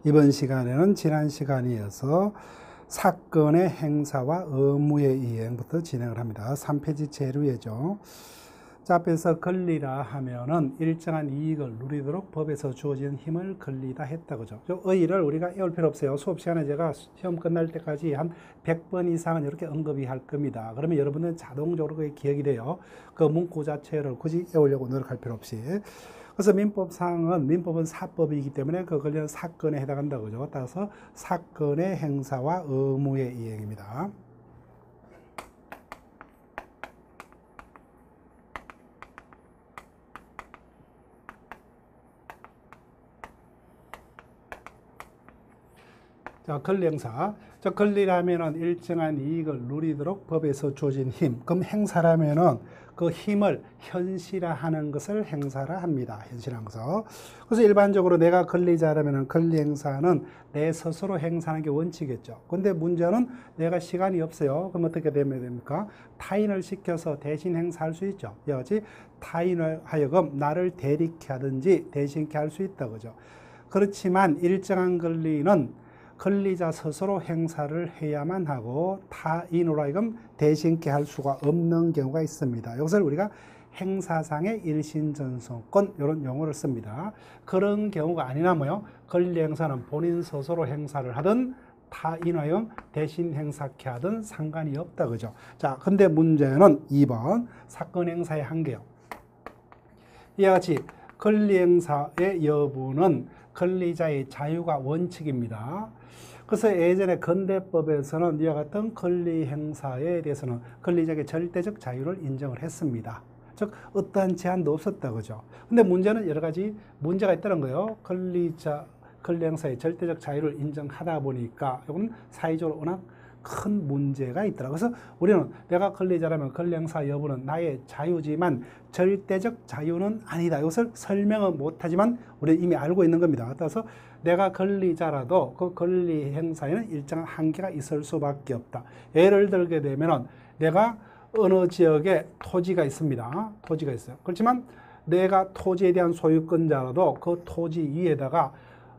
이번 시간에는 지난 시간에 이어서 사건의 행사와 의무의 이행부터 진행을 합니다. 3페이지 제일 위에죠. 자, 앞에서 권리라 하면은 일정한 이익을 누리도록 법에서 주어진 힘을 권리다 했다, 그죠? 의의를 우리가 외울 필요 없어요. 수업 시간에 제가 시험 끝날 때까지 한 100번 이상은 이렇게 언급이 할 겁니다. 그러면 여러분은 자동적으로 그게 기억이 돼요. 그 문구 자체를 굳이 외우려고 노력할 필요 없이. 그래서 민법은 사법이기 때문에 그 관련 사건에 해당한다, 그죠? 따라서 사건의 행사와 의무의 이행입니다. 자, 권리행사. 자, 권리라면은 일정한 이익을 누리도록 법에서 주어진 힘. 그럼 행사라면은 그 힘을 현실화하는 것을 행사라 합니다. 현실화하는 것을. 그래서 일반적으로 내가 권리자라면은 권리행사는 내 스스로 행사하는 게 원칙이겠죠. 근데 문제는 내가 시간이 없어요. 그럼 어떻게 되면 됩니까? 타인을 시켜서 대신 행사할 수 있죠. 여기 타인을 하여금 나를 대리케 하든지 대신케 할 수 있다, 그죠? 그렇지만 일정한 권리는 권리자 스스로 행사를 해야만 하고 타인으로 하여금 대신케 할 수가 없는 경우가 있습니다. 이것을 우리가 행사상의 일신전성권 이런 용어를 씁니다. 그런 경우가 아니라면요, 권리 행사는 본인 스스로 행사를 하든 타인으로 하여금 대신 행사케 하든 상관이 없다, 그죠? 자, 근데 문제는 2번 사건 행사의 한계요. 이와 같이 권리 행사의 여부는 권리자의 자유가 원칙입니다. 그래서 예전에 건대법에서는 이와 같은 권리 행사에 대해서는 권리자의 절대적 자유를 인정을 했습니다. 즉 어떠한 제한도 없었다, 그죠? 근데 문제는 여러 가지 문제가 있다는 거예요. 권리 행사의 절대적 자유를 인정하다 보니까 이거는 사회적으로 워낙 큰 문제가 있더라. 그래서 우리는 내가 권리자라면 권리 행사 여부는 나의 자유지만 절대적 자유는 아니다. 이것을 설명은 못하지만 우리는 이미 알고 있는 겁니다. 따라서 내가 권리자라도 그 권리 행사에는 일정한 한계가 있을 수밖에 없다. 예를 들게 되면은 내가 어느 지역에 토지가 있습니다. 토지가 있어요. 그렇지만 내가 토지에 대한 소유권자라도 그 토지 위에다가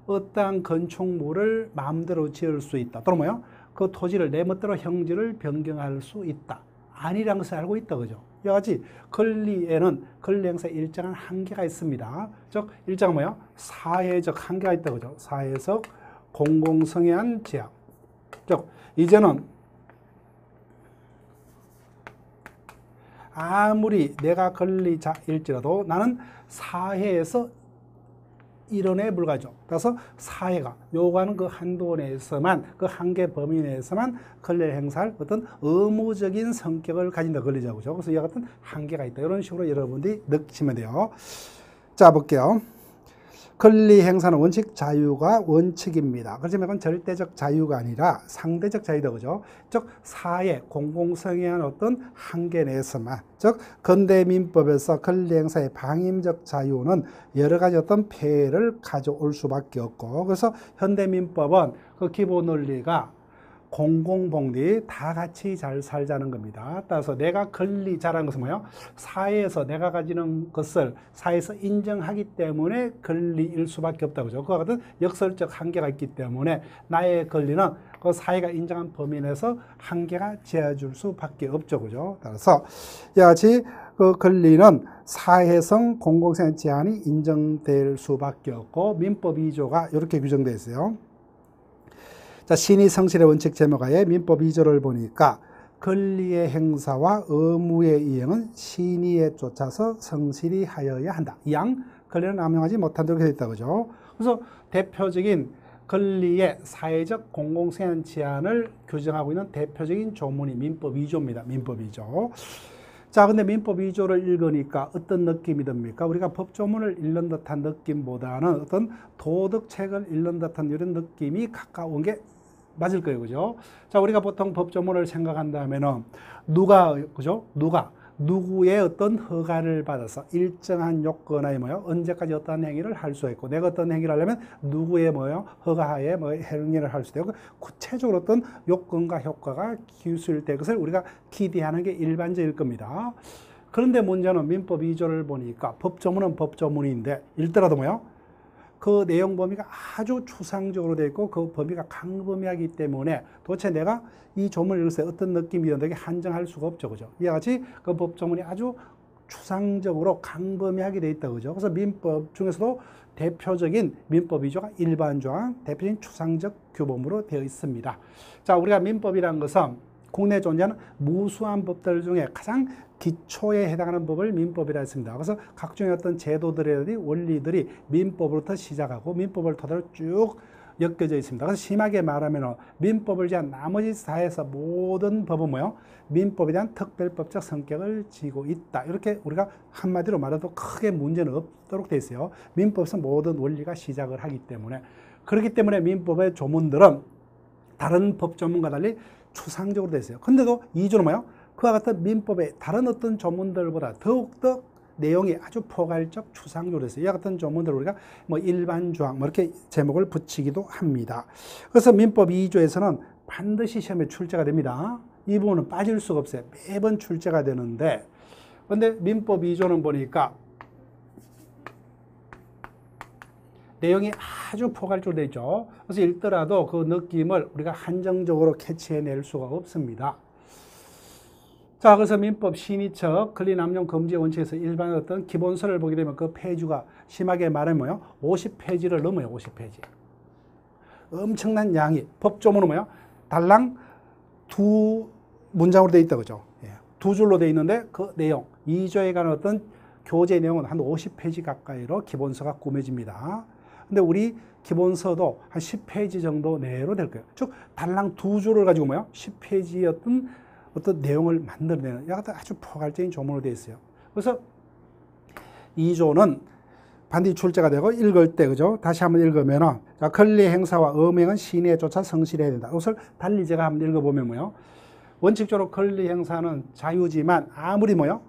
어떠한 건축물을 마음대로 지을 수 있다. 또는 뭐요? 그 토지를 내 멋대로 형질을 변경할 수 있다. 아니라는 것을 알고 있다, 그죠? 이와 같이 권리에는 권리 행사에 일정한 한계가 있습니다. 즉 일정한 뭐야? 사회적 한계가 있다, 그죠? 사회적 공공성애한 제약. 즉 이제는 아무리 내가 권리자일지라도 나는 사회에서 이론에 불과하죠. 그래서 사회가 요구하는 그 한도 내에서만, 그 한계 범위 내에서만 권리를 행사할 어떤 의무적인 성격을 가진다, 권리자고죠. 그래서 이와 같은 한계가 있다. 이런 식으로 여러분들이 느끼시면 돼요. 자, 볼게요. 권리 행사는 원칙 자유가 원칙입니다. 그렇지만 이건 절대적 자유가 아니라 상대적 자유다, 그죠? 즉 사회 공공성애한 어떤 한계 내에서만, 즉 근대민법에서 권리 행사의 방임적 자유는 여러 가지 어떤 폐해를 가져올 수밖에 없고, 그래서 현대민법은 그 기본 원리가 공공복리 다 같이 잘 살자는 겁니다. 따라서 내가 권리자라는 것은 뭐예요? 사회에서 내가 가지는 것을 사회에서 인정하기 때문에 권리일 수밖에 없다, 그죠? 그와 같은 역설적 한계가 있기 때문에 나의 권리는 그 사회가 인정한 범위 내에서 한계가 지어줄 수밖에 없죠, 그죠? 따라서 이와 같이 그 권리는 사회성 공공성 제한이 인정될 수밖에 없고, 민법 2조가 이렇게 규정되어 있어요. 자, 신의 성실의 원칙 제목하에 민법 2조를 보니까 권리의 행사와 의무의 이행은 신의에 쫓아서 성실히 하여야 한다. 이양 권리는 남용하지 못한다, 이렇게 되어 있다, 그죠? 그래서 대표적인 권리의 사회적 공공성애한 제한을 규정하고 있는 대표적인 조문이 민법 2조입니다. 민법 2조. 자, 근데 민법 2조를 읽으니까 어떤 느낌이 듭니까? 우리가 법조문을 읽는 듯한 느낌보다는 어떤 도덕책을 읽는 듯한 이런 느낌이 가까운 게 맞을 거예요, 그죠? 자, 우리가 보통 법조문을 생각한다면은 그죠? 누구의 어떤 허가를 받아서 일정한 요건하에 언제까지 어떤 행위를 할 수 있고, 내가 어떤 행위를 하려면 누구의 허가하에 행위를 할 수 있고, 구체적으로 어떤 요건과 효과가 기술될 것을 우리가 기대하는 게 일반적일 겁니다. 그런데 문제는 민법 2조를 보니까 법조문은 법조문인데 읽더라도 그 내용 범위가 아주 추상적으로 되어 있고 그 범위가 강범위하기 때문에 도대체 내가 이 조문을 읽을 때 어떤 느낌이든지 한정할 수가 없죠. 그죠? 이와 같이 그 법조문이 아주 추상적으로 강범위하게 되어 있다. 그죠? 그래서 민법 중에서도 대표적인 민법 위조가 일반조항, 대표적인 추상적 규범으로 되어 있습니다. 자, 우리가 민법이라는 것은 국내에 존재하는 무수한 법들 중에 가장 기초에 해당하는 법을 민법이라 했습니다. 그래서 각종의 어떤 제도들의 원리들이 민법으로부터 시작하고 민법을 토대로 쭉 엮여져 있습니다. 그래서 심하게 말하면 민법을 제한 나머지 사회에서 모든 법은 뭐요? 민법에 대한 특별법적 성격을 지고 있다. 이렇게 우리가 한마디로 말해도 크게 문제는 없도록 되어 있어요. 민법에서 모든 원리가 시작을 하기 때문에. 그렇기 때문에 민법의 조문들은 다른 법 조문과 달리 추상적으로 되어 있어요. 근데도 이조는 뭐요? 그와 같은 민법의 다른 어떤 조문들보다 더욱더 내용이 아주 포괄적 추상적으로 되어 있어요. 이와 같은 조문들을 우리가 뭐 일반 조항 뭐 이렇게 제목을 붙이기도 합니다. 그래서 민법 2조에서는 반드시 시험에 출제가 됩니다. 이 부분은 빠질 수가 없어요. 매번 출제가 되는데, 근데 민법 2조는 보니까 내용이 아주 포괄적으로 되어 있죠. 그래서 읽더라도 그 느낌을 우리가 한정적으로 캐치해낼 수가 없습니다. 자, 그래서 민법 신의척 권리남용 금지 원칙에서 일반 어떤 기본서를 보게 되면 그 페이지가 심하게 말하면 뭐요? 50페이지를 넘어요. 50페이지. 엄청난 양이. 법조문은 뭐요? 달랑 두 문장으로 되어 있다. 그죠? 예. 두 줄로 되어 있는데 그 내용, 2조에 관한 어떤 교재 내용은 한 50페이지 가까이로 기본서가 꾸며집니다. 근데 우리 기본서도 한 10페이지 정도 내로 될 거예요. 즉, 달랑 두 줄을 가지고 뭐요? 10페이지의 어떤 내용을 만들어내는 아주 포괄적인 조문으로 되어 있어요. 그래서 2조는 반드시 출제가 되고 읽을 때, 그죠? 다시 한번 읽으면은, 자, 권리 행사와 엄행은 시내에 쫓아 성실해야 된다. 이것을 달리 제가 한번 읽어보면 뭐요? 원칙적으로 권리 행사는 자유지만 아무리 뭐요?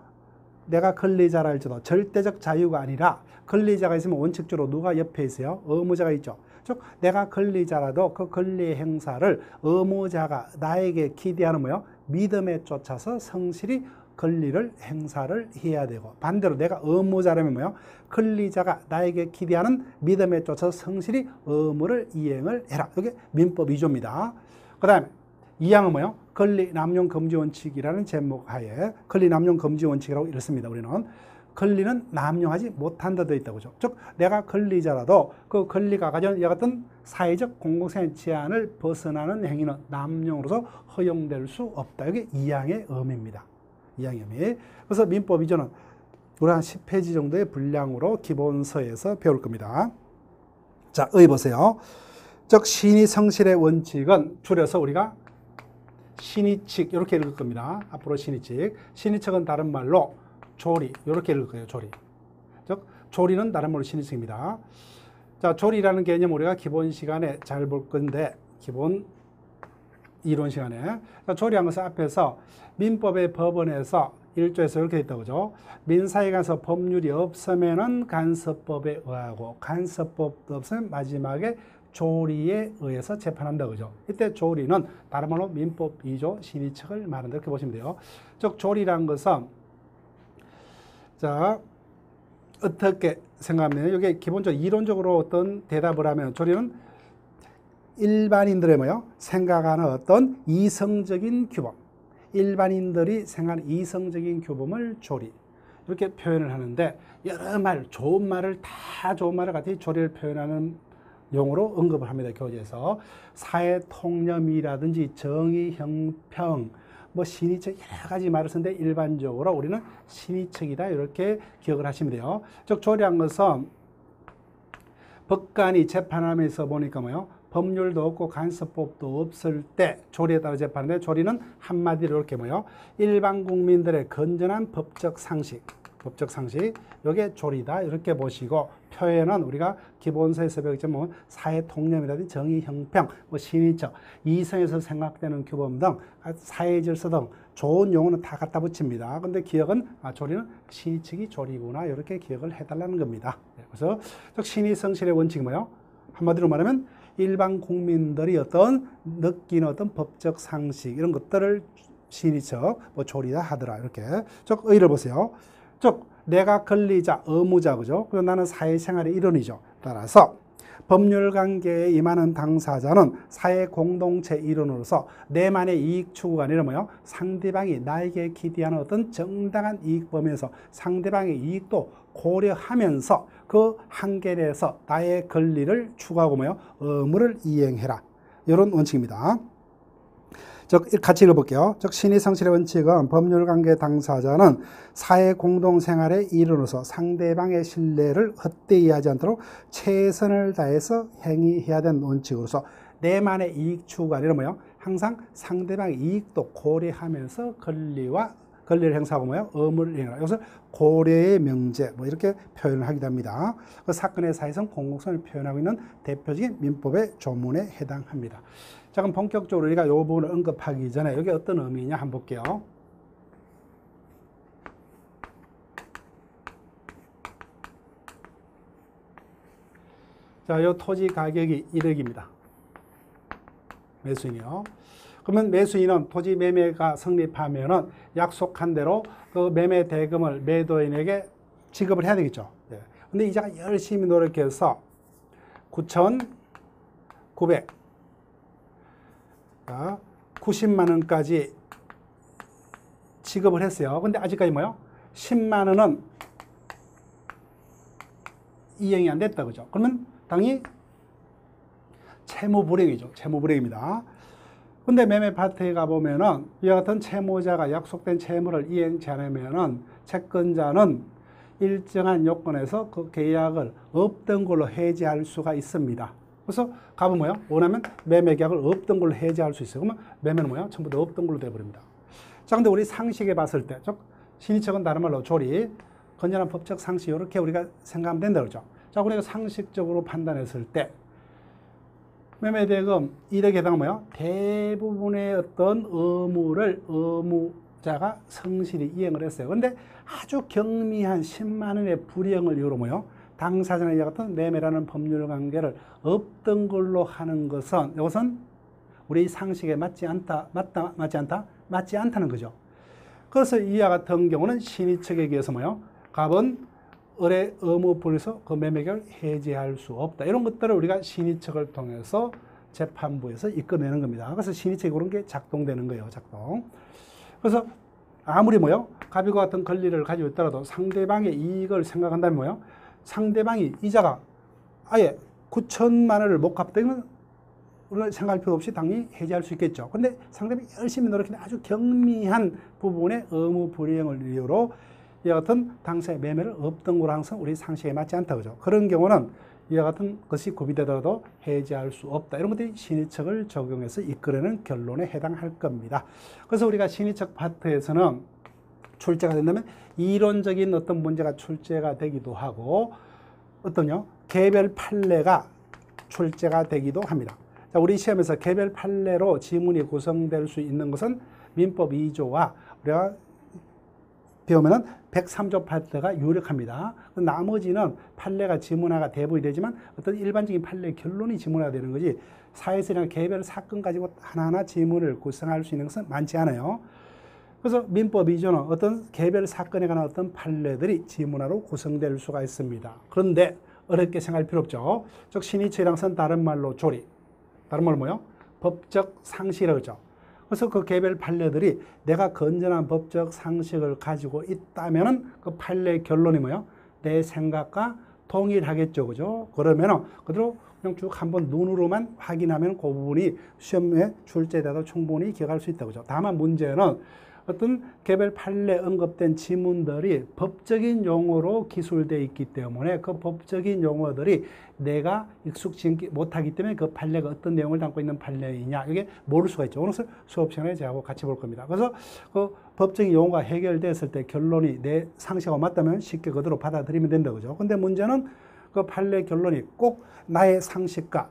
내가 권리자라 할지라도 절대적 자유가 아니라 권리자가 있으면 원칙적으로 누가 옆에 있어요? 의무자가 있죠. 즉, 내가 권리자라도 그 권리 행사를 의무자가 나에게 기대하는 뭐요? 믿음에 쫓아서 성실히 권리를 행사를 해야 되고, 반대로 내가 의무자라면 뭐요? 권리자가 나에게 기대하는 믿음에 쫓아서 성실히 의무를 이행을 해라. 이게 민법 2조입니다. 그 다음에 2항은 뭐요? 권리 남용 금지 원칙이라는 제목 하에 권리 남용 금지 원칙이라고 이렇습니다. 우리는 권리는 남용하지 못한다 되어 있다고 죠. 즉, 내가 권리자라도 그 권리가 가진 이와 같은 사회적 공공성의 제한을 벗어나는 행위는 남용으로서 허용될 수 없다. 이게 2항의 의미입니다. 2항의 의미. 그래서 민법 2조는 우리 한 10페이지 정도의 분량으로 기본서에서 배울 겁니다. 자, 의 보세요. 즉, 신의 성실의 원칙은 줄여서 우리가 신의칙 이렇게 읽을 겁니다. 앞으로 신의칙. 신의칙은 다른 말로 조리 이렇게 읽을 거예요. 조리. 즉, 조리는 다른 말로 신의칙입니다. 자, 조리라는 개념 우리가 기본 시간에 잘 볼 건데, 기본 이론 시간에. 자, 조리한 것은 앞에서 민법의 법원에서 1조에서 이렇게 있다고 그죠? 민사에 관해서 법률이 없으면은 간섭법에 의하고, 간섭법도 없으면 마지막에 조리에 의해서 재판한다. 그죠? 이때 조리는 다른 말로 민법 2조 신의칙을 말한다. 이렇게 보시면 돼요. 즉, 조리란 것은, 자, 어떻게 생각하면, 이게 기본적으로 이론적으로 어떤 대답을 하면, 조리는 일반인들의 뭐요? 생각하는 어떤 이성적인 규범, 일반인들이 생각하는 이성적인 규범을 조리, 이렇게 표현을 하는데, 여러 말, 좋은 말을 다 좋은 말을 같이 조리를 표현하는 용어로 언급을 합니다. 교재에서. 사회 통념이라든지 정의, 형평, 뭐 신의책 여러 가지 말을 쓰는데 일반적으로 우리는 신의책이다 이렇게 기억을 하시면 돼요. 즉, 조리한 것은 법관이 재판하면서 보니까 뭐요? 법률도 없고 간섭법도 없을 때 조리에 따라 재판하는데, 조리는 한마디로 이렇게 뭐요? 일반 국민들의 건전한 법적 상식, 이게 조리다 이렇게 보시고, 표현은 우리가 기본서에서 배웠지만 사회 통념이라든지 정의, 형평, 뭐 신의적, 이성에서 생각되는 규범 등 사회 질서 등 좋은 용어는 다 갖다 붙입니다. 근데 기억은 조리는 신의칙이 조리구나 이렇게 기억을 해달라는 겁니다. 그래서 신의 성실의 원칙이 뭐요? 한마디로 말하면 일반 국민들이 어떤 느끼는 어떤 법적 상식 이런 것들을 신의적 뭐 조리다 하더라 이렇게. 즉, 의를 보세요. 즉, 내가 권리자, 의무자, 그죠? 그리고 나는 사회생활의 일원이죠. 따라서 법률 관계에 임하는 당사자는 사회 공동체 일원으로서 내만의 이익 추구가 아니라 뭐요? 상대방이 나에게 기대하는 어떤 정당한 이익 범위에서 상대방의 이익도 고려하면서 그 한계 내에서 나의 권리를 추구하고 뭐요? 의무를 이행해라. 이런 원칙입니다. 즉 같이 읽어볼게요. 즉 신의성실의 원칙은 법률관계 당사자는 사회 공동생활의 일원으로서 상대방의 신뢰를 헛되이 하지 않도록 최선을 다해서 행위해야 되는 원칙으로서 내만의 이익 추구가 아니라 뭐요? 항상 상대방의 이익도 고려하면서 권리를 행사하고 뭐요? 의무를 이행하라. 이것을 고려의 명제 뭐 이렇게 표현을 하기도 합니다. 그 사건의 사회성 공공성을 표현하고 있는 대표적인 민법의 조문에 해당합니다. 자, 그럼 본격적으로 우리가 이 부분을 언급하기 전에 이게 어떤 의미냐 한번 볼게요. 자, 이 토지 가격이 1억입니다. 매수인이요. 그러면 매수인은 토지 매매가 성립하면은 약속한 대로 그 매매 대금을 매도인에게 지급을 해야 되겠죠. 네. 근데 이자가 열심히 노력해서 9,900 90만 원까지 지급을 했어요. 근데 아직까지 뭐요? 10만 원은 이행이 안 됐다. 그죠? 그러면 당연히 채무불이행이죠. 채무불이행입니다. 근데 매매 파트에 가보면은 이와 같은 채무자가 약속된 채무를 이행치 않으면은 채권자는 일정한 요건에서 그 계약을 없던 걸로 해지할 수가 있습니다. 그래서 가보면 뭐요? 원하면 매매 계약을 없던 걸로 해지할 수 있어요. 그러면 매매는 뭐요? 전부 다 없던 걸로 돼버립니다. 자, 근데 우리 상식에 봤을 때, 즉 신의책은 다른 말로 조리, 건전한 법적 상식 이렇게 우리가 생각하면 된다 그러죠. 자, 우리가 상식적으로 판단했을 때 매매 대금 1억에 해당하면 뭐요? 대부분의 어떤 의무자가 성실히 이행을 했어요. 근데 아주 경미한 10만 원의 불이행을 이유로 뭐요? 당사자나 이와 같은 매매라는 법률 관계를 없던 걸로 하는 것은 이것은 우리 상식에 맞지 않다, 맞지 않다는 거죠. 그래서 이와 같은 경우는 신의책에 의해서 뭐요? 갑은 의뢰 의무 불에서 그 매매 계약을 해지할 수 없다. 이런 것들을 우리가 신의책을 통해서 재판부에서 이끌어내는 겁니다. 그래서 신의책이 그런 게 작동되는 거예요. 작동. 그래서 아무리 뭐요? 갑과 같은 권리를 가지고 있더라도 상대방의 이익을 생각한다면 뭐요? 상대방이 이자가 아예 9천만 원을 못 갚다면 우리가 생각할 필요 없이 당연히 해지할 수 있겠죠. 근데 상대방이 열심히 노력했는데 아주 경미한 부분의 의무 불이행을 이유로 이와 같은 당사의 매매를 없던 거로 항상 우리 상식에 맞지 않다. 그죠? 그런 경우는 이와 같은 것이 구비되더라도 해지할 수 없다. 이런 것들이 신의책을 적용해서 이끌어내는 결론에 해당할 겁니다. 그래서 우리가 신의책 파트에서는 출제가 된다면 이론적인 어떤 문제가 출제가 되기도 하고 어떤요? 개별 판례가 출제가 되기도 합니다. 자, 우리 시험에서 개별 판례로 지문이 구성될 수 있는 것은 민법 2조와 우리가 배우면은 103조 파트가 유력합니다. 나머지는 판례가 지문화가 대부분이 되지만 어떤 일반적인 판례 결론이 지문화가 되는 거지 사회에서 개별 사건 가지고 하나하나 지문을 구성할 수 있는 것은 많지 않아요. 그래서 민법 2조는 어떤 개별 사건에 관한 어떤 판례들이 지문화로 구성될 수가 있습니다. 그런데 어렵게 생각할 필요 없죠. 즉 신의책이랑은 다른 말로 조리, 다른 말로 뭐요? 법적 상식이라고 그러죠. 그래서 그 개별 판례들이 내가 건전한 법적 상식을 가지고 있다면은 그 판례 결론이 뭐요? 내 생각과 동일하겠죠. 그죠? 그러면은 그대로 그냥 쭉 한번 눈으로만 확인하면 그 부분이 시험에 출제돼도 충분히 기억할 수 있다고 그죠. 다만 문제는 어떤 개별 판례 언급된 지문들이 법적인 용어로 기술되어 있기 때문에 그 법적인 용어들이 내가 익숙지 못하기 때문에 그 판례가 어떤 내용을 담고 있는 판례이냐 이게 모를 수가 있죠. 그래서 수업 시간에 저하고 같이 볼 겁니다. 그래서 그 법적인 용어가 해결됐을 때 결론이 내 상식하고 맞다면 쉽게 그대로 받아들이면 된다 그죠. 근데 문제는 그 판례 결론이 꼭 나의 상식과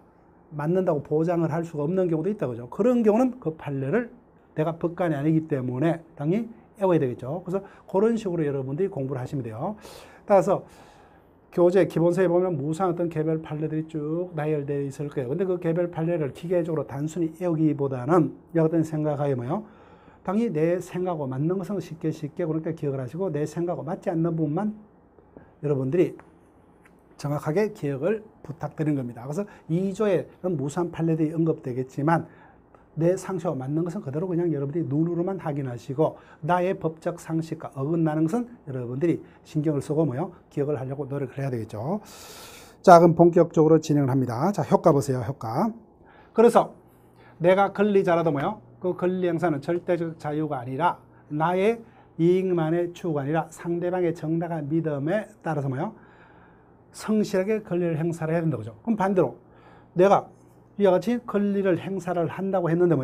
맞는다고 보장을 할 수가 없는 경우도 있다 그죠. 그런 경우는 그 판례를 내가 법관이 아니기 때문에 당연히 외워야 되겠죠. 그래서 그런 식으로 여러분들이 공부를 하시면 돼요. 따라서 교재 기본서에 보면 무수한 어떤 개별 판례들이 쭉 나열되어 있을 거예요. 근데 그 개별 판례를 기계적으로 단순히 외우기보다는 어떤 생각하에 뭐요? 당연히 내 생각하고 맞는 것은 쉽게 그러니까 기억을 하시고 내 생각하고 맞지 않는 부분만 여러분들이 정확하게 기억을 부탁드리는 겁니다. 그래서 2조에 무수한 판례들이 언급되겠지만 내 상식과 맞는 것은 그대로 그냥 여러분들이 눈으로만 확인하시고 나의 법적 상식과 어긋나는 것은 여러분들이 신경을 쓰고 기억을 하려고 노력을 해야 되겠죠. 자, 그럼 본격적으로 진행을 합니다. 자, 효과 보세요. 효과. 그래서 내가 권리자라도 그 권리 행사는 절대적 자유가 아니라 나의 이익만의 추구가 아니라 상대방의 정당한 믿음에 따라서 성실하게 권리를 행사를 해야 된다고 그죠. 그럼 반대로 내가 이와 같이 권리를 행사를 한다고 했는데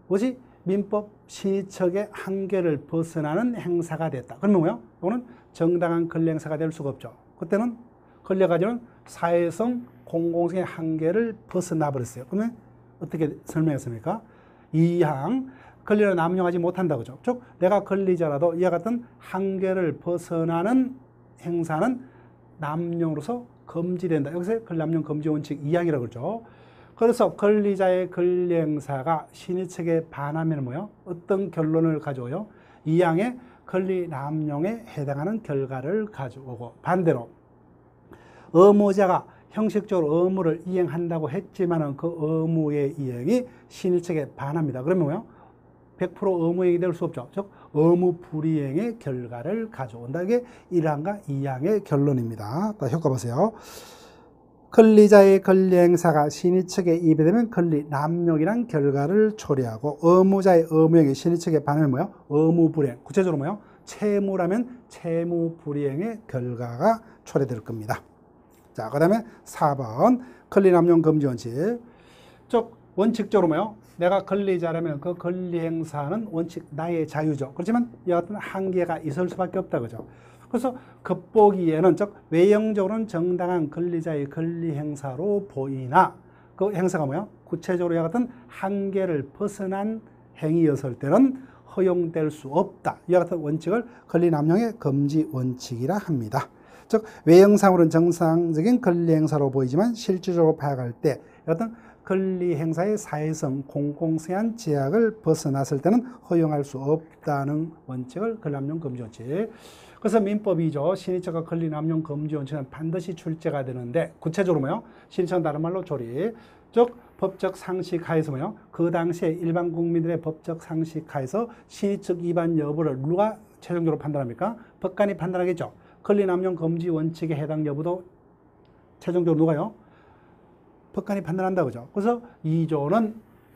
뭐지? 민법 신의척의 한계를 벗어나는 행사가 됐다. 그러면 이거는 정당한 권리 행사가 될 수가 없죠. 그때는 권리가 가지는 사회성, 공공성의 한계를 벗어나 버렸어요. 그러면 어떻게 설명했습니까? 2항 권리를 남용하지 못한다 그죠. 즉 내가 권리자라도 이와 같은 한계를 벗어나는 행사는 남용으로서 금지된다. 여기서 권리 남용 금지 원칙 2항이라고 그러죠. 그래서 권리자의 권리 행사가 신의책에 반하면 어떤 결론을 가져오요? 2항의 권리 남용에 해당하는 결과를 가져오고 반대로 의무자가 형식적으로 의무를 이행한다고 했지만은 그 의무의 이행이 신의책에 반합니다. 그러면 100% 의무이행이 될 수 없죠. 즉 의무 불이행의 결과를 가져온다. 이게 1항과 2항의 결론입니다. 효과 보세요. 권리자의 권리 행사가 신의책에 입에되면 권리 남용이란 결과를 초래하고 의무자의 의무행위 신의책에 반하면 의무 불이행. 구체적으로 채무라면 채무 불이행의 결과가 초래될 겁니다. 자, 그 다음에 4번 권리 남용 금지 원칙. 즉 원칙적으로 내가 권리자라면 그 권리 행사는 원칙 나의 자유죠. 그렇지만 이와 같은 한계가 있을 수밖에 없다 그죠. 그래서 겉보기에는 즉 외형적으로는 정당한 권리자의 권리 행사로 보이나 그 행사가 구체적으로 이와 같은 한계를 벗어난 행위였을 때는 허용될 수 없다. 이와 같은 원칙을 권리 남용의 금지 원칙이라 합니다. 즉 외형상으로는 정상적인 권리 행사로 보이지만 실질적으로 파악할 때 어떤 권리 행사의 사회성, 공공성한 제약을 벗어났을 때는 허용할 수 없다는 원칙을 권리 남용 금지 원칙. 그래서 민법 2조 신의책과 권리 남용 금지 원칙은 반드시 출제가 되는데 구체적으로 신의책은 다른 말로 조리. 즉 법적 상식 하에서 그 당시에 일반 국민들의 법적 상식 하에서 신의책 위반 여부를 누가 최종적으로 판단합니까? 법관이 판단하겠죠. 권리 남용 금지 원칙에 해당 여부도 최종적으로 누가요? 법관이 판단한다 그죠. 그래서 2조는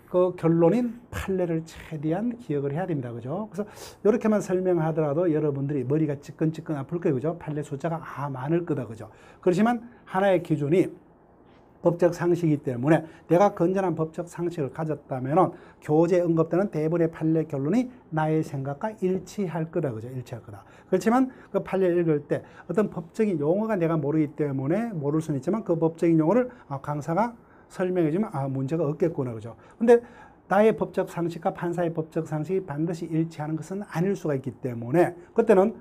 그 결론인 판례를 최대한 기억을 해야 됩니다. 그죠. 그래서 이렇게만 설명하더라도 여러분들이 머리가 찌끈찌끈 아플 거예요. 그죠. 판례 숫자가 많을 거다. 그죠. 그렇지만 하나의 기준이 법적 상식이기 때문에 내가 건전한 법적 상식을 가졌다면 교재에 언급되는 대부분의 판례 결론이 나의 생각과 일치할 거다. 그죠? 일치할 거다. 그렇지만 그 판례를 읽을 때 어떤 법적인 용어가 내가 모르기 때문에 모를 수는 있지만 그 법적인 용어를 강사가 설명해 주면 문제가 없겠구나. 그죠? 근데 나의 법적 상식과 판사의 법적 상식이 반드시 일치하는 것은 아닐 수가 있기 때문에 그때는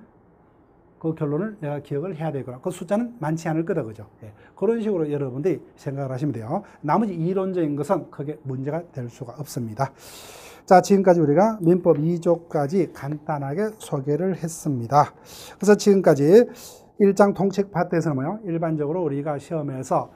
그 결론을 내가 기억을 해야 되거나 그 숫자는 많지 않을 거다. 그죠? 예. 그런 식으로 여러분들이 생각을 하시면 돼요. 나머지 이론적인 것은 크게 문제가 될 수가 없습니다. 자, 지금까지 우리가 민법 2조까지 간단하게 소개를 했습니다. 그래서 지금까지 1장 통책 파트에서는 일반적으로 우리가 시험에서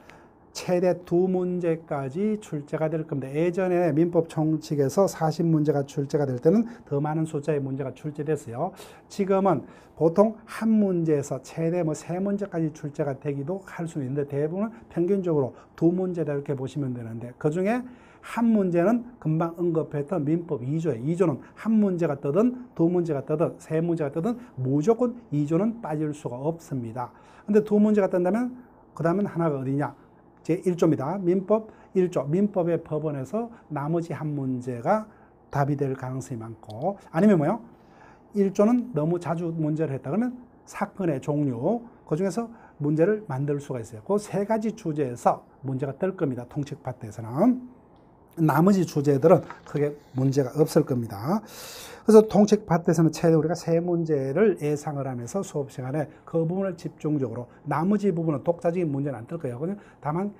최대 2문제까지 출제가 될 겁니다. 예전에 민법 총칙에서 40문제가 출제가 될 때는 더 많은 숫자의 문제가 출제됐어요. 지금은 보통 한 문제에서 최대 3문제까지 출제가 되기도 할 수는 있는데 대부분은 평균적으로 2문제다 이렇게 보시면 되는데 그중에 한 문제는 금방 언급했던 민법 2조예요. 2조는 한 문제가 뜨든 2문제가 뜨든 3문제가 뜨든 무조건 2조는 빠질 수가 없습니다. 근데 2문제가 뜬다면 그 다음은 하나가 어디냐? 제1조입니다. 민법 1조. 민법의 법원에서 나머지 한 문제가 답이 될 가능성이 많고 아니면 1조는 너무 자주 문제를 했다 그러면 사건의 종류 그중에서 문제를 만들 수가 있어요. 그 세 가지 주제에서 문제가 뜰 겁니다. 통책 파트에서는. 나머지 주제들은 크게 문제가 없을 겁니다. 그래서 통책 파트에서는 최대 우리가 3문제를 예상을 하면서 수업 시간에 그 부분을 집중적으로 나머지 부분은 독자적인 문제는 안 뜰 거예요. 다만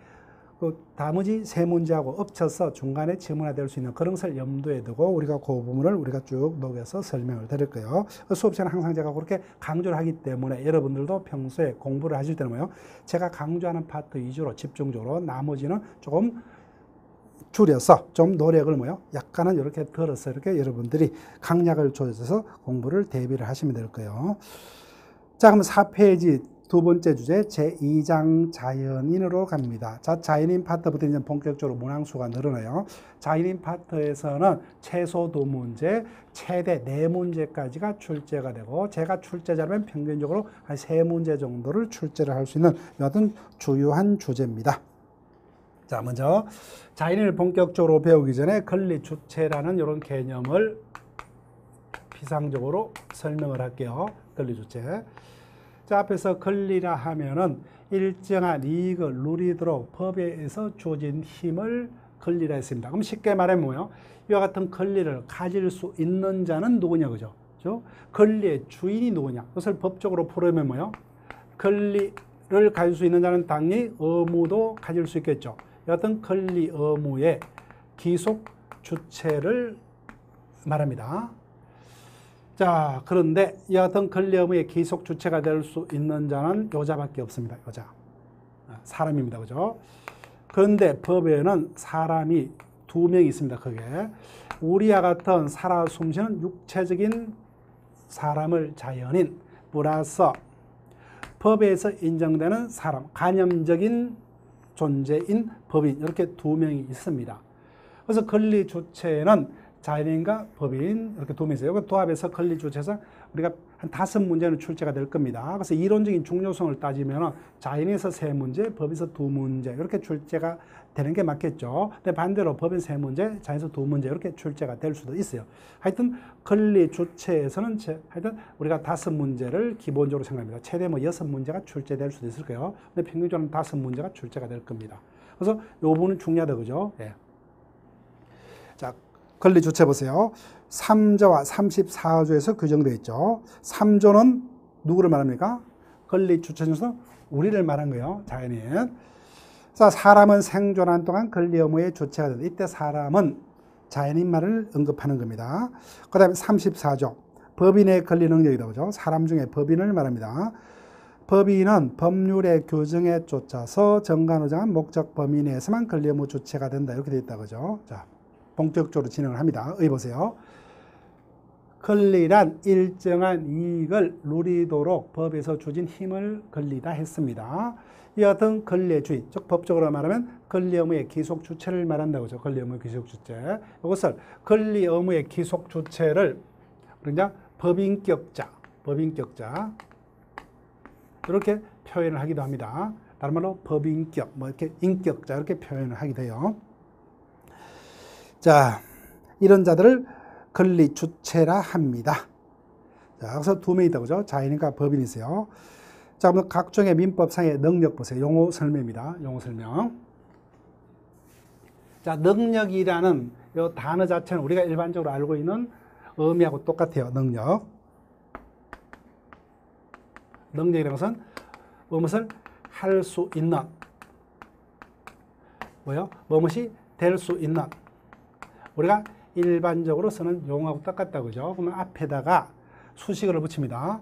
그 나머지 세 문제하고 엎쳐서 중간에 지문화될 수 있는 그런 것을 염두에 두고 우리가 그 부분을 우리가 쭉 녹여서 설명을 드릴 거예요. 수업 시간에 항상 제가 그렇게 강조를 하기 때문에 여러분들도 평소에 공부를 하실 때는 뭐요? 제가 강조하는 파트 위주로 집중적으로 나머지는 조금 줄여서 좀 노력을 뭐요? 약간은 이렇게 들어서 이렇게 여러분들이 강약을 조져서 공부를 대비를 하시면 될 거예요. 자, 그럼 4페이지 두 번째 주제 제2장 자연인으로 갑니다. 자, 자연인 파트부터 이제 본격적으로 문항수가 늘어나요. 자연인 파트에서는 최소 2문제, 최대 4문제까지가 출제가 되고 제가 출제자라면 평균적으로 한 3문제 정도를 출제를 할 수 있는 여하튼 주요한 주제입니다. 자, 먼저 자연인을 본격적으로 배우기 전에 권리주체라는 이런 개념을 피상적으로 설명을 할게요. 권리주체. 자, 앞에서 권리라 하면은 일정한 이익을 누리도록 법에 의해서 주어진 힘을 권리라 했습니다. 그럼 쉽게 말하면 뭐예요? 이와 같은 권리를 가질 수 있는 자는 누구냐, 그죠? 권리의 주인이 누구냐? 그것을 법적으로 풀으면 뭐예요? 권리를 가질 수 있는 자는 당연히 의무도 가질 수 있겠죠. 여하튼 권리 의무의 기속 주체를 말합니다. 자, 그런데 여하튼 권리 의무의 기속 주체가 될 수 있는 자는 여자밖에 없습니다. 여자. 사람입니다. 그죠? 그런데 법에는 사람이 2명이 있습니다. 그게 우리와 같은 살아 숨쉬는 육체적인 사람을 자연인 플러스 법에서 인정되는 사람, 간염적인 존재인 법인 이렇게 2명이 있습니다. 그래서 권리 주체는 자연인과 법인 이렇게 2명이 있어요. 이거 도합해서 권리 주체에서 우리가 한 5문제는 출제가 될 겁니다. 그래서 이론적인 중요성을 따지면 자연에서 3문제, 법에서 2문제 이렇게 출제가 되는 게 맞겠죠. 근데 반대로 법인 3문제, 자연에서 2문제 이렇게 출제가 될 수도 있어요. 하여튼 권리 주체에서는 하여튼 우리가 5문제를 기본적으로 생각합니다. 최대 뭐 6문제가 출제될 수도 있을 거예요. 근데 평균적으로 5문제가 출제가 될 겁니다. 그래서 이 부분은 중요하다, 그죠? 예. 자, 권리 주체 보세요. 3조와 34조에서 규정되어 있죠. 3조는 누구를 말합니까? 권리 주체 중에서 우리를 말한 거예요. 자연인. 자, 사람은 생존한 동안 권리 의무의 주체가 된다. 이때 사람은 자연인만을 언급하는 겁니다. 그 다음에 34조. 법인의 권리 능력이다. 그죠? 사람 중에 법인을 말합니다. 법인은 법률의 규정에 쫓아서 정관우정한 목적 범위 내에서만 권리 의무 주체가 된다. 이렇게 되어 있다. 그죠? 자, 본격적으로 진행을 합니다. 여기 보세요. 권리란 일정한 이익을 누리도록 법에서 주어진 힘을 권리다 했습니다. 이와 같은 권리의 주의, 즉 법적으로 말하면 권리 의무의 기속 주체를 말한다고 하죠. 권리 의무의 기속 주체. 이것을 권리 의무의 기속 주체를 그러니까 법인격자 이렇게 표현을 하기도 합니다. 다른 말로 법인격, 뭐 이렇게 인격자 이렇게 표현을 하기도 해요. 자, 이런 자들을 권리 주체라 합니다. 자, 그래서 2명이 있다, 그죠? 자연인과 법인이 있어요. 자, 그럼 각종의 민법상의 능력 보세요. 용어 설명입니다. 용어 설명. 자, 능력이라는 이 단어 자체는 우리가 일반적으로 알고 있는 의미하고 똑같아요. 능력. 능력이라는 것은 무엇을 할 수 있는, 무엇이 될 수 있는. 우리가 일반적으로 쓰는 용어하고 똑같다, 그죠? 그러면 앞에다가 수식어를 붙입니다.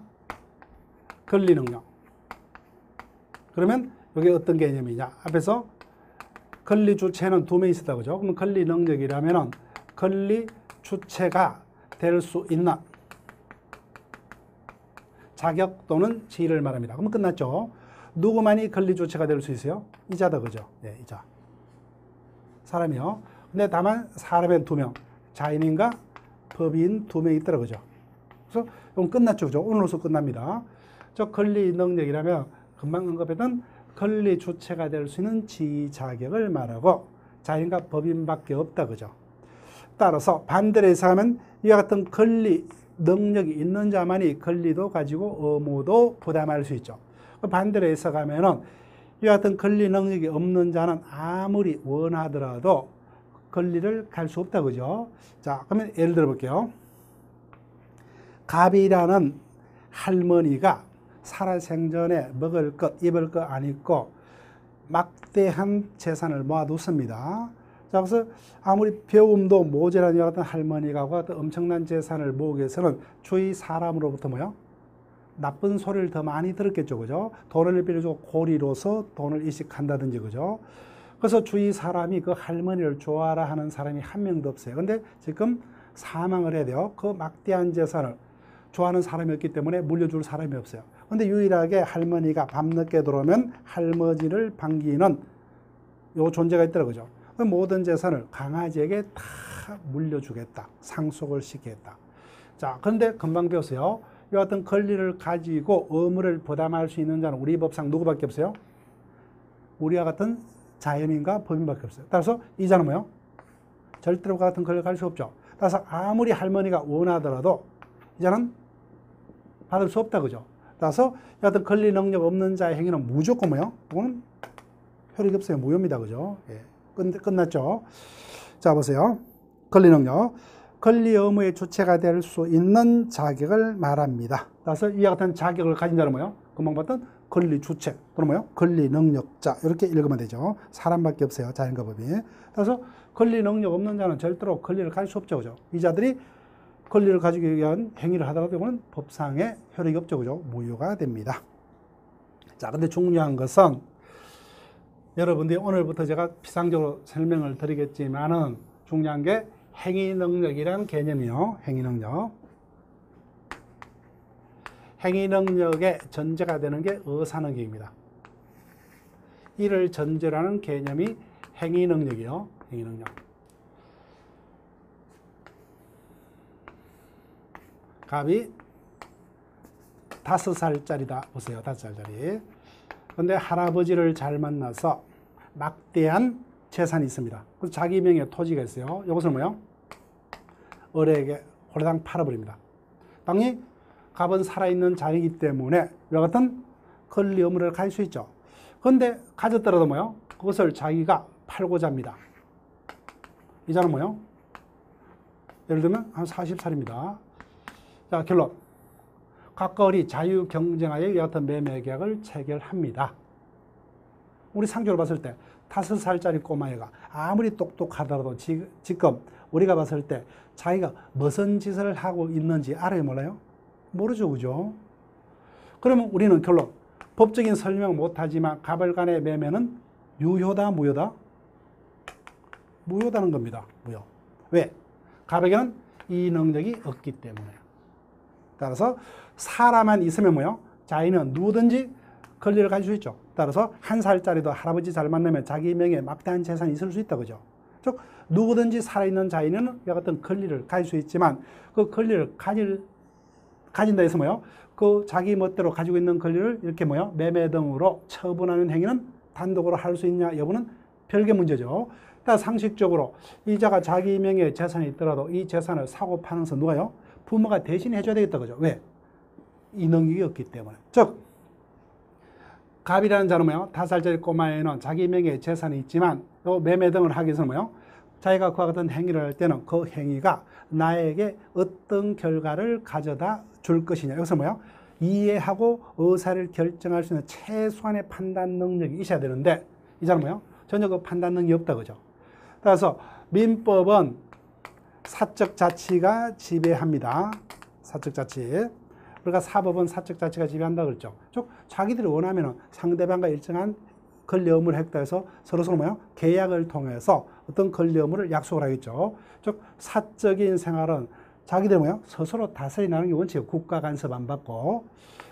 권리 능력. 그러면 이게 어떤 개념이냐? 앞에서 권리 주체는 2명이 있었다, 그죠? 그러면 권리 능력이라면은 권리 주체가 될 수 있는 자격 또는 지위를 말합니다. 그러면 끝났죠? 누구만이 권리 주체가 될 수 있어요? 이자다, 그죠? 예, 이자. 사람이요. 근데 다만 사람은 2명, 자연인과 법인 2명이 있더라, 그죠? 그래서 이건 끝났죠, 그죠? 오늘로서 끝납니다. 저 권리 능력이라면 금방 언급했던 권리 주체가 될 수 있는 지위 자격을 말하고 자연인과 법인밖에 없다, 그죠? 따라서 반대로 해석하면 이와 같은 권리 능력이 있는 자만이 권리도 가지고 의무도 부담할 수 있죠. 반대로 해석하면은 이와 같은 권리 능력이 없는 자는 아무리 원하더라도 권리를 갈 수 없다, 그죠? 자, 그러면 예를 들어 볼게요. 갑이라는 할머니가 살아생전에 먹을 것, 입을 것 안 입고 막대한 재산을 모아뒀습니다. 자, 그래서 아무리 배움도 모자란 이와 같은 할머니가 같은 엄청난 재산을 모으기 위해서는 주위 사람으로부터 뭐요? 나쁜 소리를 더 많이 들었겠죠. 그죠? 돈을 빌려주고 고리로서 돈을 이식한다든지, 그죠? 그래서 주위 사람이 그 할머니를 좋아라 하는 사람이 한 명도 없어요. 근데 지금 사망을 해야 돼요. 그 막대한 재산을 좋아하는 사람이 없기 때문에 물려줄 사람이 없어요. 근데 유일하게 할머니가 밤늦게 들어오면 할머니를 반기는 요 존재가 있더라고요. 모든 재산을 강아지에게 다 물려주겠다. 상속을 시키겠다. 자, 그런데 금방 배웠어요. 이 같은 권리를 가지고 의무를 부담할 수 있는 자는 우리 법상 누구밖에 없어요? 우리와 같은 자연인과 법인밖에 없어요. 따라서 이 자는 뭐요? 절대로 같은 권리를 가질 수 없죠. 따라서 아무리 할머니가 원하더라도 이 자는 받을 수 없다, 그죠? 따라서 이 같은 권리 능력 없는 자의 행위는 무조건 뭐요? 이거는 효력이 없어요. 무효입니다, 그죠? 예. 끝났죠? 자, 보세요. 권리 능력. 권리 의무의 주체가 될 수 있는 자격을 말합니다. 따라서 이와 같은 자격을 가진 자는 뭐요? 금방 봤던 권리 주체 또는 뭐요? 권리 능력자 이렇게 읽으면 되죠. 사람밖에 없어요. 자연과 법이. 따라서 권리 능력 없는 자는 절대로 권리를 가질 수 없죠. 그죠? 이 자들이 권리를 가지기 위한 행위를 하더라도 이거는 법상의 효력이 없죠. 그죠? 무효가 됩니다. 자, 근데 중요한 것은 여러분들이 오늘부터 제가 피상적으로 설명을 드리겠지만은 중요한 게 행위 능력이라는 개념이요. 행위 능력. 행위 능력의 전제가 되는 게 의사 능력입니다. 이를 전제로 하는 개념이 행위 능력이요. 행위 능력. 갑이 5살짜리다. 보세요. 5살짜리. 근데 할아버지를 잘 만나서 막대한 재산이 있습니다. 그래서 자기 명의 토지가 있어요. 이것을 뭐요? 어뢰에게 홀랑 팔아버립니다. 당연히 갑은 살아있는 자이기 때문에 이와 같은 권리 의무를 가질 수 있죠. 그런데 가졌더라도 뭐요? 그것을 자기가 팔고자 합니다. 이 자는 뭐요? 예를 들면 한 40살입니다. 자, 결론. 각거리 자유 경쟁하에 이와 같은 매매 계약을 체결합니다. 우리 상조를 봤을 때 5살짜리 꼬마애가 아무리 똑똑하더라도 지금 우리가 봤을 때 자기가 무슨 짓을 하고 있는지 알아요, 몰라요? 모르죠, 그죠? 그러면 우리는 결론. 법적인 설명 못하지만 갑을 간의 매매는 유효다, 무효다? 무효다는 겁니다. 무효. 왜? 갑에게는 이 능력이 없기 때문에. 따라서 사람만 있으면 뭐요? 자기는 누구든지 권리를 가질 수 있죠. 따라서 1살짜리도 할아버지 잘 만나면 자기 명예에 막대한 재산이 있을 수 있다, 그죠? 즉 누구든지 살아있는 자인은 이와 같은 권리를 가질 수 있지만 그 권리를 가진다 해서 뭐요? 그 자기 멋대로 가지고 있는 권리를 이렇게 뭐요? 매매 등으로 처분하는 행위는 단독으로 할 수 있냐 여부는 별개 문제죠. 따라 상식적으로 이자가 자기 명예에 재산이 있더라도 이 재산을 사고 파면서 누가요? 부모가 대신 해줘야 되겠다, 그죠? 왜? 이 능력이 없기 때문에. 즉 갑이라는 자는 뭐요? 5살짜리 꼬마에는 자기 명예의 재산이 있지만 또 매매 등을 하기 위해서는 뭐요? 자기가 그와 같은 행위를 할 때는 그 행위가 나에게 어떤 결과를 가져다 줄 것이냐. 여기서 뭐요? 이해하고 의사를 결정할 수 있는 최소한의 판단 능력이 있어야 되는데 이 자는 뭐요? 전혀 그 판단 능력이 없다, 그죠? 따라서 민법은 사적 자치가 지배합니다. 사적 자치. 그러니까 사법은 사적 자치가 지배한다 그랬죠. 즉 자기들이 원하면 상대방과 일정한 권리 의무를 획득해서 서로서로 뭐요? 계약을 통해서 어떤 권리 의무를 약속을 하겠죠. 즉 사적인 생활은 자기들 뭐요? 스스로 다스리 나가는 게 원칙이에요. 국가 간섭 안 받고.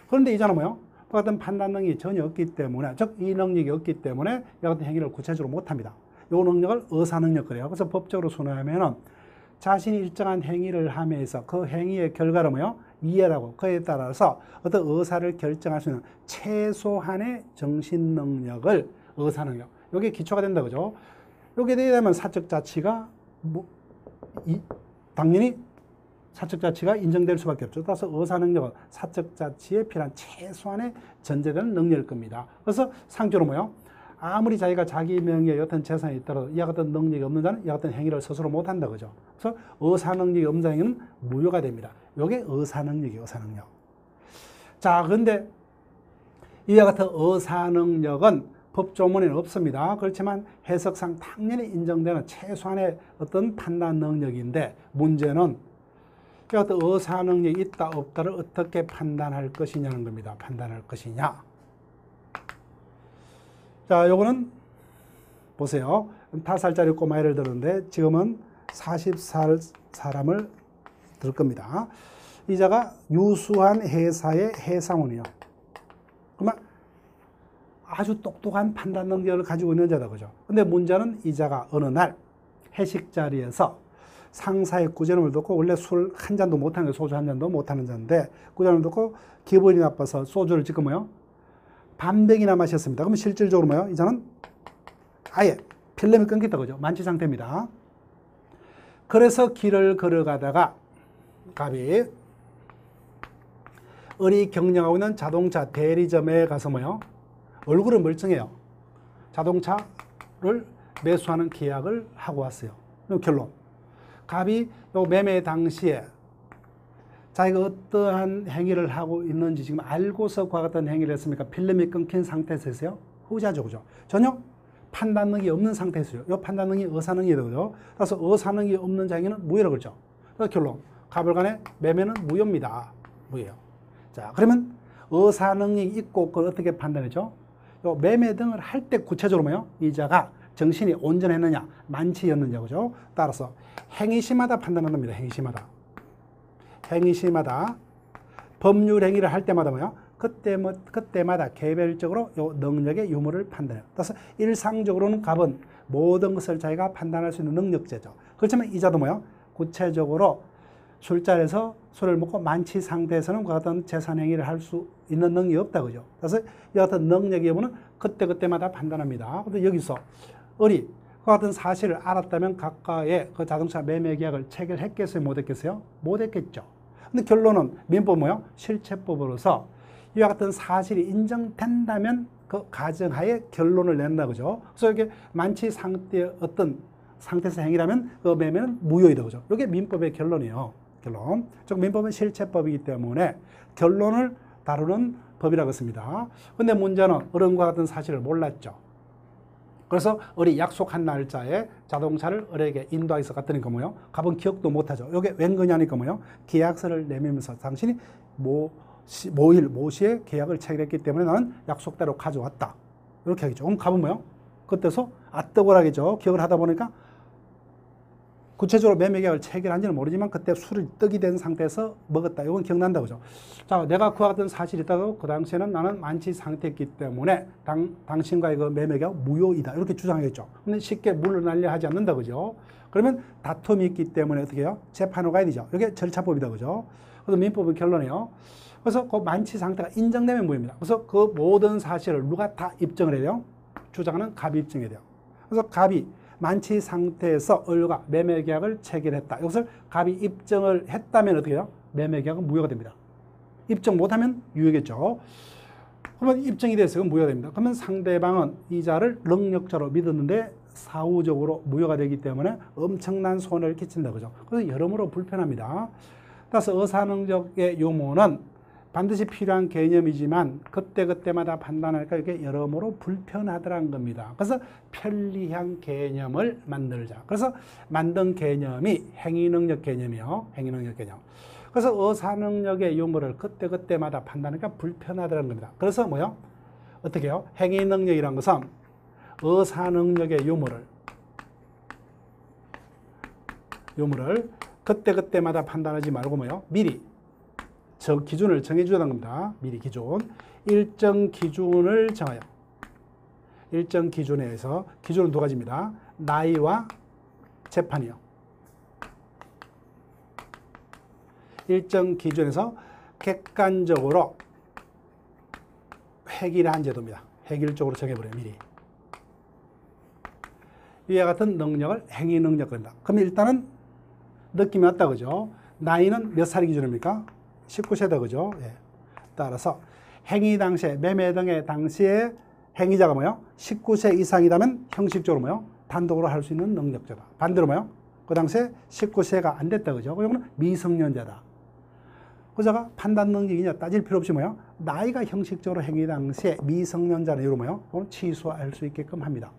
그런데 이 자는 뭐요? 그 같은 판단 능력이 전혀 없기 때문에, 즉 이 능력이 없기 때문에 이 같은 행위를 구체적으로 못합니다. 이 능력을 의사 능력 그래요. 그래서 법적으로 순화하면은 자신이 일정한 행위를 하면서 그 행위의 결과를 뭐요? 이해라고 그에 따라서 어떤 의사를 결정할 수 있는 최소한의 정신 능력을 의사 능력. 이게 기초가 된다, 그죠? 이게 되려면 사적 자치가 당연히 사적 자치가 인정될 수밖에 없죠. 따라서 의사 능력은 사적 자치에 필요한 최소한의 전제되는 능력일 겁니다. 그래서 상조로 뭐요? 아무리 자기가 자기 명예에 어떤 재산이 있더라도 이와 같은 능력이 없는 자는 이와 같은 행위를 스스로 못한다, 그죠? 그래서 의사 능력이 없는 자에게는 무효가 됩니다. 이게 의사 능력이에요, 의사 능력. 자, 그런데 이와 같은 의사 능력은 법조문에는 없습니다. 그렇지만 해석상 당연히 인정되는 최소한의 어떤 판단 능력인데 문제는 어떤 의사 능력이 있다 없다를 어떻게 판단할 것이냐는 겁니다. 판단할 것이냐. 자, 요거는 보세요. 5살짜리 꼬마애를 들었는데 지금은 40살 사람을 들 겁니다. 이자가 유수한 회사의 회사원이요. 그러면 아주 똑똑한 판단 능력을 가지고 있는 자다, 그죠? 근데 문제는 이자가 어느 날 회식 자리에서 상사의 꾸짖음을 듣고, 원래 술 한 잔도 못하는 게 소주 한 잔도 못하는 자인데 꾸짖음을 듣고 기분이 나빠서 소주를 지금 뭐요? 반병이나 마셨습니다. 그러면 실질적으로 뭐요? 이자는 아예 필름이 끊겼다, 그죠? 만취 상태입니다. 그래서 길을 걸어가다가 갑이 을이 경영하고 있는 자동차 대리점에 가서 뭐요? 얼굴은 멀쩡해요. 자동차를 매수하는 계약을 하고 왔어요. 결론. 갑이 요 매매 당시에 자기가 어떠한 행위를 하고 있는지 지금 알고서 그와 같은 행위를 했습니까? 필름이 끊긴 상태에서 했어요? 후자죠, 그죠? 전혀 판단 능력이 없는 상태에서요. 이 판단 능력이 의사능력이 되죠. 그래서 의사능력이 없는 자에게는 무효라고 그러죠. 그래서 결론. 갑을 간에 매매는 무효입니다. 무효예요. 자, 그러면 의사능력이 있고 그걸 어떻게 판단했죠? 요 매매 등을 할 때 구체적으로 뭐요? 이자가 정신이 온전했느냐, 만취였느냐, 그죠? 따라서 행위시마다 판단한답니다. 행위시마다. 행위시마다 법률 행위를 할 때마다 뭐요? 그때마다 개별적으로 요 능력의 유무를 판단해요. 따라서 일상적으로는 갑은 모든 것을 자기가 판단할 수 있는 능력자죠. 그렇지만 이자도 뭐요? 구체적으로 술자리에서 술을 먹고 만취 상태에서는 그 같은 재산 행위를 할 수 있는 능력이 없다, 그죠? 그래서 이 같은 능력의 여부는 그때그때마다 판단합니다. 근데 여기서 을이 그 같은 사실을 알았다면 각각의 그 자동차 매매 계약을 체결했겠어요? 못했겠어요? 못했겠죠. 근데 결론은 민법 뭐요? 실체법으로서 이와 같은 사실이 인정된다면 그 가정하에 결론을 낸다, 그죠? 그래서 이렇게 만취 상태의 어떤 상태에서 행위라면 그 매매는 무효이다, 그죠? 이게 민법의 결론이에요. 결론. 즉 민법은 실체법이기 때문에 결론을 다루는 법이라고 했습니다. 근데 문제는 어른과 같은 사실을 몰랐죠. 그래서 을이 약속한 날짜에 자동차를 을에게 인도하여서 갔더니까 뭐요? 갑은 기억도 못하죠. 이게 웬 거냐니까 뭐요? 계약서를 내밀면서 당신이 모시에 계약을 체결했기 때문에 나는 약속대로 가져왔다. 이렇게 하겠죠. 그럼 갑은 뭐요? 그때서 아뜨거라겠죠. 기억을 하다 보니까 구체적으로 매매 계약을 체결한지는 모르지만 그때 술이 떡이 된 상태에서 먹었다. 이건 기억난다, 그죠? 자, 내가 그와 같은 사실이 있다고 그 당시에는 나는 만취 상태였기 때문에 당신과의 그 매매 계약 무효이다. 이렇게 주장하겠죠. 근데 쉽게 물러나려 하지 않는다, 그죠? 그러면 다툼이 있기 때문에 어떻게 해요? 재판으로 가야 되죠. 이게 절차법이다, 그죠? 그래서 민법의 결론이에요. 그래서 그 만취 상태가 인정되면 무효입니다. 그래서 그 모든 사실을 누가 다 입증을 해야 돼요? 주장하는 갑이 입증해야 돼요. 그래서 갑이 만취 상태에서 을과 매매 계약을 체결했다. 이것을 갑이 입증을 했다면 어떻게 해요? 매매 계약은 무효가 됩니다. 입증 못하면 유효겠죠. 그러면 입증이 됐어요. 무효가 됩니다. 그러면 상대방은 이자를 능력자로 믿었는데 사후적으로 무효가 되기 때문에 엄청난 손해를 끼친다, 그죠? 그래서 여러모로 불편합니다. 따라서 의사능력의 요모는 반드시 필요한 개념이지만 그때그때마다 판단하니까 이게 여러모로 불편하더란 겁니다. 그래서 편리한 개념을 만들자. 그래서 만든 개념이 행위능력 개념이요. 행위능력 개념. 그래서 의사능력의 유무를 그때그때마다 판단하니까 불편하더란 겁니다. 그래서 뭐요? 어떻게 해요? 행위능력이란 것은 의사능력의 유무를 그때그때마다 판단하지 말고 뭐요? 미리 저 기준을 정해주자는 겁니다. 미리 기준. 일정 기준을 정하여. 일정 기준에 의해서 기준은 두 가지입니다. 나이와 재판이요. 일정 기준에서 객관적으로 획일한 제도입니다. 획일적으로 정해버려요. 미리. 이와 같은 능력을 행위 능력 그런다. 그럼 일단은 느낌이 왔다, 그죠? 나이는 몇 살이 기준입니까? 19세다, 그죠? 예. 따라서 행위 당시에, 매매 등의 당시에 행위자가 뭐요? 19세 이상이라면 형식적으로 뭐요? 단독으로 할 수 있는 능력자다. 반대로 뭐요? 그 당시에 19세가 안 됐다, 그죠? 그러면 미성년자다. 그자가 판단 능력이냐 따질 필요 없이 뭐요? 나이가 형식적으로 행위 당시에 미성년자는 이로 뭐요? 취소할 수 있게끔 합니다.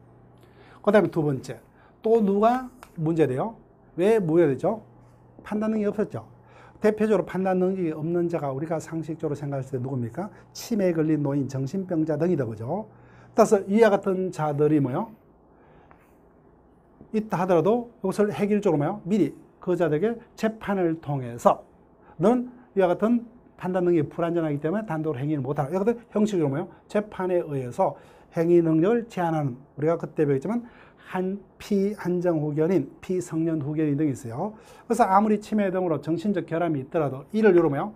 그 다음에 두 번째, 또 누가 문제돼요? 왜 무효되죠? 판단 능력이 없었죠. 대표적으로 판단 능력이 없는 자가 우리가 상식적으로 생각했을 때 누굽니까? 치매에 걸린 노인, 정신병자 등이다, 그죠? 따라서 이와 같은 자들이 뭐요? 있다 하더라도 이것을 획일적으로 뭐요? 미리 그 자들에게 재판을 통해서 너는 이와 같은 판단 능력이 불완전하기 때문에 단독으로 행위를 못하라. 이와 같은 형식으로 뭐요? 재판에 의해서 행위 능력을 제한하는, 우리가 그때 배웠지만 피한정 후견인, 피성년 후견인 등이 있어요. 그래서 아무리 치매 등으로 정신적 결함이 있더라도 이를 요러면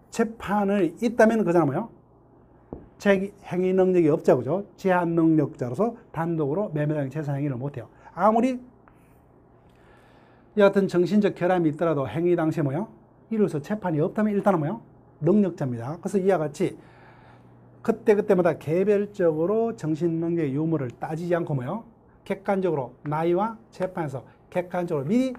재판을 있다면 그 사람은 뭐요? 행위 능력이 없자, 그죠? 제한 능력자로서 단독으로 매매당 재산 행위를 못해요. 아무리 이 같은 정신적 결함이 있더라도 행위 당시에 뭐요? 이로써 재판이 없다면 일단은 뭐요? 능력자입니다. 그래서 이와 같이 그때마다 개별적으로 정신 능력의 유무를 따지지 않고 뭐요? 객관적으로 나이와 재판에서 객관적으로 미리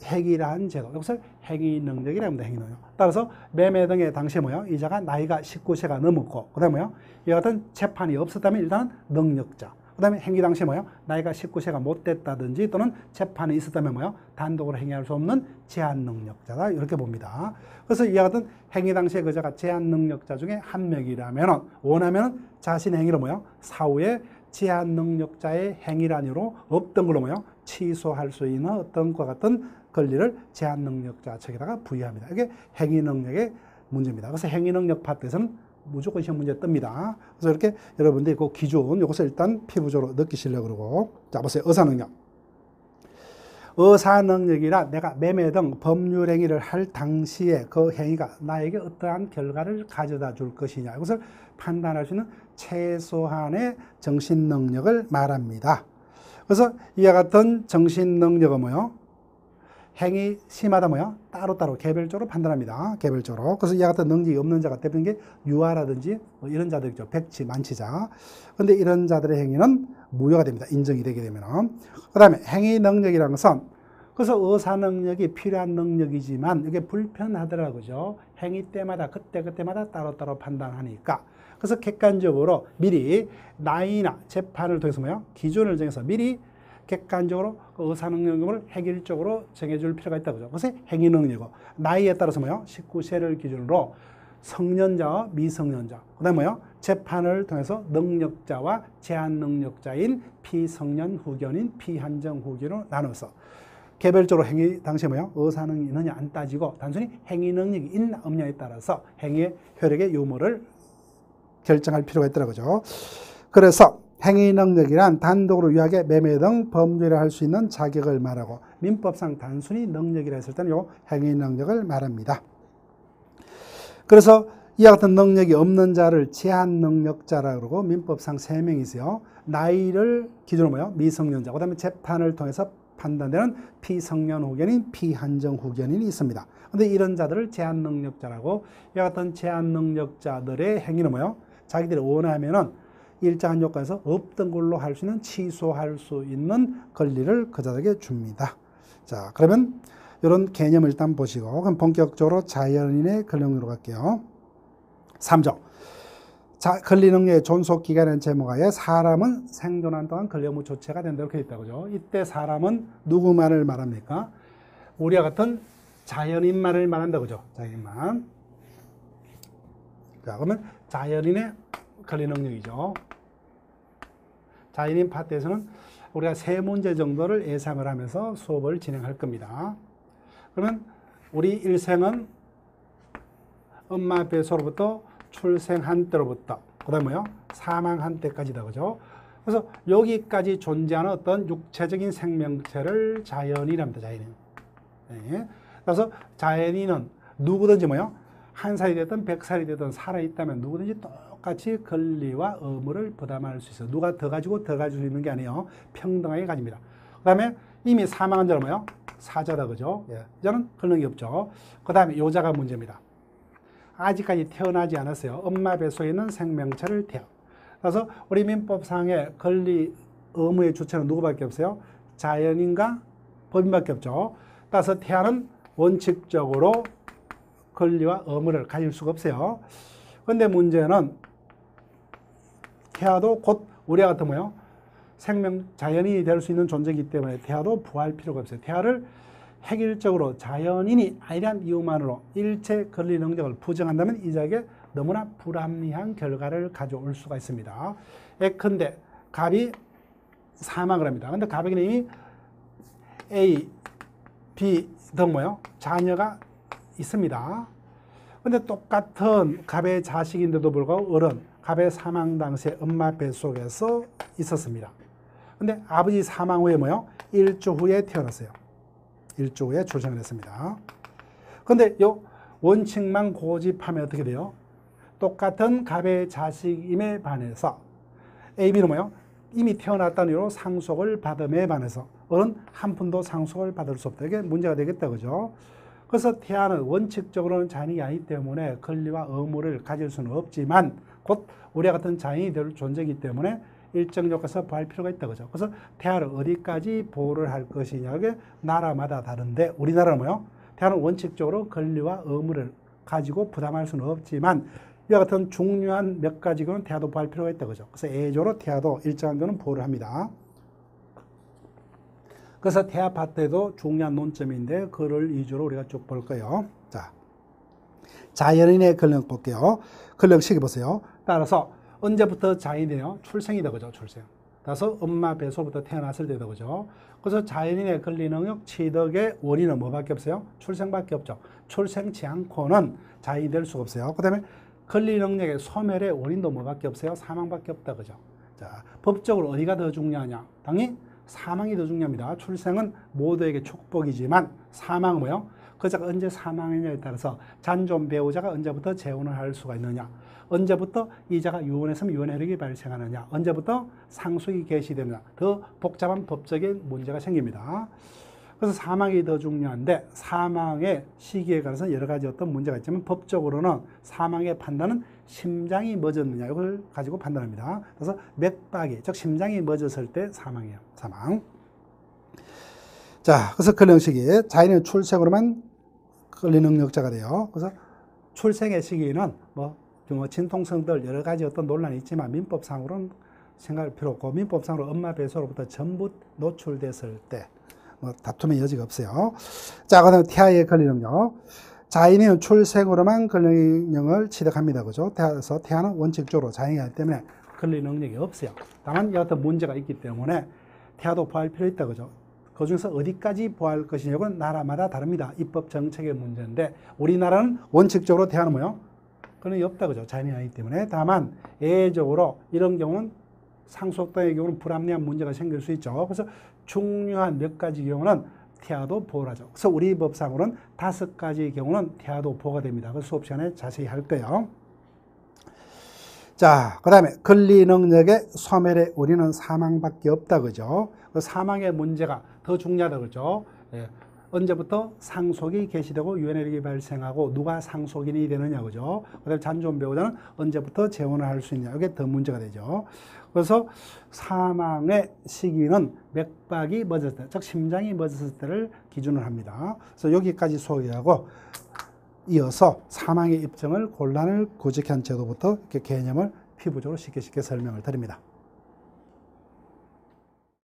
해결한 제도, 이것을 행위 능력이라고 합니다. 행위 능력. 따라서 매매 등의 당시에 뭐요? 이자가 나이가 19세가 넘었고, 그 다음에 뭐요? 이와 같은 재판이 없었다면 일단은 능력자. 그 다음에 행위 당시에 뭐요? 나이가 19세가 못 됐다든지 또는 재판이 있었다면 뭐요? 단독으로 행위할 수 없는 제한 능력자다. 이렇게 봅니다. 그래서 이와 같은 행위 당시에 그자가 제한 능력자 중에 한 명이라면 원하면 자신의 행위를 뭐요? 사후에 제한 능력자의 행위란 이유로 없던 걸로 뭐요? 취소할 수 있는 어떤 것과 같은 권리를 제한 능력자 측에다가 부여합니다. 이게 행위 능력의 문제입니다. 그래서 행위 능력 파트에서는 무조건 시험 문제 뜹니다. 그래서 이렇게 여러분들이 그 기준, 이것을 일단 피부적으로 느끼시려고 그러고. 자, 보세요. 의사능력. 의사능력이라 내가 매매 등 법률 행위를 할 당시에 그 행위가 나에게 어떠한 결과를 가져다 줄 것이냐. 이것을 판단할 수 있는 최소한의 정신능력을 말합니다. 그래서 이와 같은 정신능력은 뭐요? 행위 심하다 뭐야? 따로따로 개별적으로 판단합니다. 개별적으로. 그래서 이와 같은 능력이 없는 자가 대표적인 게 유아라든지 이런 자들이죠. 백치, 만취자. 그런데 이런 자들의 행위는 무효가 됩니다. 인정이 되게 되면. 그 다음에 행위 능력이라는 것은 그래서 의사 능력이 필요한 능력이지만 이게 불편하더라고요. 행위 때마다 그때마다 따로따로 판단하니까. 그래서 객관적으로 미리 나이나 재판을 통해서 뭐야? 기준을 정해서 미리 객관적으로 그 의사 능력을 획일적으로 정해줄 필요가 있다고 그죠. 그래서 행위 능력이고 나이에 따라서 뭐요? 19세를 기준으로 성년자와 미성년자, 그 다음에 뭐요? 재판을 통해서 능력자와 제한 능력자인 피성년 후견인, 피한정 후견으로 나눠서 개별적으로 행위 당시에 뭐요? 의사 능력이 있느냐 안 따지고 단순히 행위 능력이 있나 없냐에 따라서 행위의 효력의 유무를 결정할 필요가 있더라고요. 그래서 행위 능력이란 단독으로 유하게 매매 등 법률을 할 수 있는 자격을 말하고 민법상 단순히 능력이라 했을 때는 요 행위 능력을 말합니다. 그래서 이와 같은 능력이 없는 자를 제한 능력자라고 그러고 민법상 3명이 있어요. 나이를 기준으로 뭐요? 미성년자, 그 다음에 재판을 통해서 판단되는 피성년 후견인, 피한정 후견인이 있습니다. 그런데 이런 자들을 제한 능력자라고, 이와 같은 제한 능력자들의 행위는 뭐요? 자기들이 원하면은 일정한 요건에서 없던 걸로 할 수 있는 취소할 수 있는 권리를 그자들에게 줍니다. 자, 그러면 이런 개념을 일단 보시고 그럼 본격적으로 자연인의 권리능력으로 갈게요. 3조. 권리능력의 존속기간의 제목하에 사람은 생존한 동안 권리 의무 조치가 된다 이렇게 있다고 그죠. 이때 사람은 누구 말을 말합니까? 우리와 같은 자연인 말을 말한다 그죠. 자연인만. 자, 그러면 자연인의 권리능력이죠. 자연인 파트에서는 우리가 3문제 정도를 예상을 하면서 수업을 진행할 겁니다. 그러면 우리 일생은 엄마 뱃속으로부터 출생한 때로부터 그 다음에 뭐요? 사망한 때까지다 그죠? 그래서 여기까지 존재하는 어떤 육체적인 생명체를 자연이랍니다. 자연인. 네. 그래서 자연인은 누구든지 뭐요? 1살이 됐든 100살이 됐든 살아있다면 누구든지 똑같이 권리와 의무를 부담할 수 있어요. 누가 더 가지고 더 가질 수 있는 게 아니에요. 평등하게 가집니다. 그 다음에 이미 사망한 자는 뭐요? 사자다 그죠? 예. 이자는 권력이 없죠. 그 다음에 요자가 문제입니다. 아직까지 태어나지 않았어요. 엄마 뱃속에 있는 생명체를 태어. 그래서 우리 민법상의 권리 의무의 주체는 누구밖에 없어요? 자연인과 법인밖에 없죠. 따라서 태아는 원칙적으로 권리와 의무를 가질 수가 없어요. 근데 문제는 태아도 곧 우리와 같은 뭐요? 생명 자연인이 될 수 있는 존재이기 때문에 태아도 부할 필요가 없어요. 태아를 획일적으로 자연인이 아니란 이유만으로 일체 권리 능력을 부정한다면 이 자에게 너무나 불합리한 결과를 가져올 수가 있습니다. 예컨대 갑이 사망을 합니다. 근데 갑에게는 이미 A, B 등 뭐요? 자녀가 있습니다. 근데 똑같은 갑의 자식인데도 불구하고 어른, 갑의 사망 당시에 엄마 뱃속에서 있었습니다. 근데 아버지 사망 후에 뭐요? 1주 후에 태어났어요. 1주 후에 출생을 했습니다. 근데 요 원칙만 고집하면 어떻게 돼요? 똑같은 갑의 자식임에 반해서 AB는 뭐요? 이미 태어났다는 이유로 상속을 받음에 반해서 어른 한 푼도 상속을 받을 수 없다. 이게 문제가 되겠다. 그죠? 그래서 태아는 원칙적으로는 자연이 아니기 때문에 권리와 의무를 가질 수는 없지만 곧 우리와 같은 자연이 될 존재이기 때문에 일정 요건에서 보호할 필요가 있다. 그죠? 그래서 태아를 어디까지 보호를 할 것이냐가 나라마다 다른데 우리나라는 뭐요? 태아는 원칙적으로 권리와 의무를 가지고 부담할 수는 없지만 이와 같은 중요한 몇 가지 경우는 태아도 보호할 필요가 있다. 그죠? 그래서 예외적으로 태아도 일정한 경우는 보호를 합니다. 그래서 태아 파트에도 중요한 논점인데 그를 위주로 우리가 쭉 볼 거예요. 자, 자연인의 권력 볼게요. 권력식이 보세요. 따라서 언제부터 자연이에요? 출생이다. 그죠? 출생. 따라서 엄마 뱃속부터 태어났을 때다. 그죠? 그래서 자연인의 권리 능력 취득의 원인은 뭐밖에 없어요? 출생밖에 없죠. 출생치 않고는 자연이 될 수가 없어요. 그 다음에 권리 능력의 소멸의 원인도 뭐밖에 없어요? 사망밖에 없다. 그죠? 자, 법적으로 어디가 더 중요하냐? 당연히 사망이 더 중요합니다. 출생은 모두에게 축복이지만 사망은 뭐요? 그자가 언제 사망했냐에 따라서 잔존 배우자가 언제부터 재혼을 할 수가 있느냐, 언제부터 이자가 유언했으면 유언혜력이 발생하느냐, 언제부터 상속이 개시되느냐, 더 복잡한 법적인 문제가 생깁니다. 그래서 사망이 더 중요한데 사망의 시기에 관해서 여러 가지 어떤 문제가 있지만 법적으로는 사망의 판단은 심장이 멎었느냐 이걸 가지고 판단합니다. 그래서 맥박이 즉 심장이 멎었을 때 사망이에요. 사망. 자, 그래서 권력 시기 자연의 출생으로만 권리 능력자가 돼요. 그래서 출생의 시기는 뭐 진통성들 여러 가지 어떤 논란이 있지만 민법상으로는 생각할 필요 없고 민법상으로 엄마 뱃속으로부터 전부 노출됐을 때 뭐 다툼의 여지가 없어요. 자, 그다음에 태아의 권리 능력. 자연인은 출생으로만 권리 능력을 취득합니다. 그죠? 그래서 태아는 원칙적으로 자연이기 때문에 권리 능력이 없어요. 다만 이 같은 문제가 있기 때문에 태아도 보호할 필요 있다. 그죠? 그 중에서 어디까지 보호할 것이냐고는 나라마다 다릅니다. 입법 정책의 문제인데 우리나라는 원칙적으로 태아는 뭐요? 권리 없다. 그죠? 자연이 아니기 때문에. 다만 예외적으로 이런 경우는 상속당의 경우는 불합리한 문제가 생길 수 있죠. 그래서 중요한 몇 가지 경우는 태아도 보호를 하죠. 그래서 우리 법상으로는 5가지 경우는 태아도 보호가 됩니다. 그 수업 시간에 자세히 할 거예요. 자, 그 다음에 권리 능력의 소멸의 원인은 사망밖에 없다. 그죠? 그 사망의 문제가 더 중요하다. 그죠? 예. 언제부터 상속이 개시되고 유언혜력이 발생하고 누가 상속인이 되느냐. 그죠? 그 다음에 잔존 배우자는 언제부터 재혼을 할 수 있냐. 이게 더 문제가 되죠. 그래서 사망의 시기는 맥박이 멎었을 때, 즉 심장이 멎었을 때를 기준으로 합니다. 그래서 여기까지 소개하고 이어서 사망의 입증을 곤란을 구직한 제도부터 이렇게 개념을 피부적으로 쉽게 설명을 드립니다.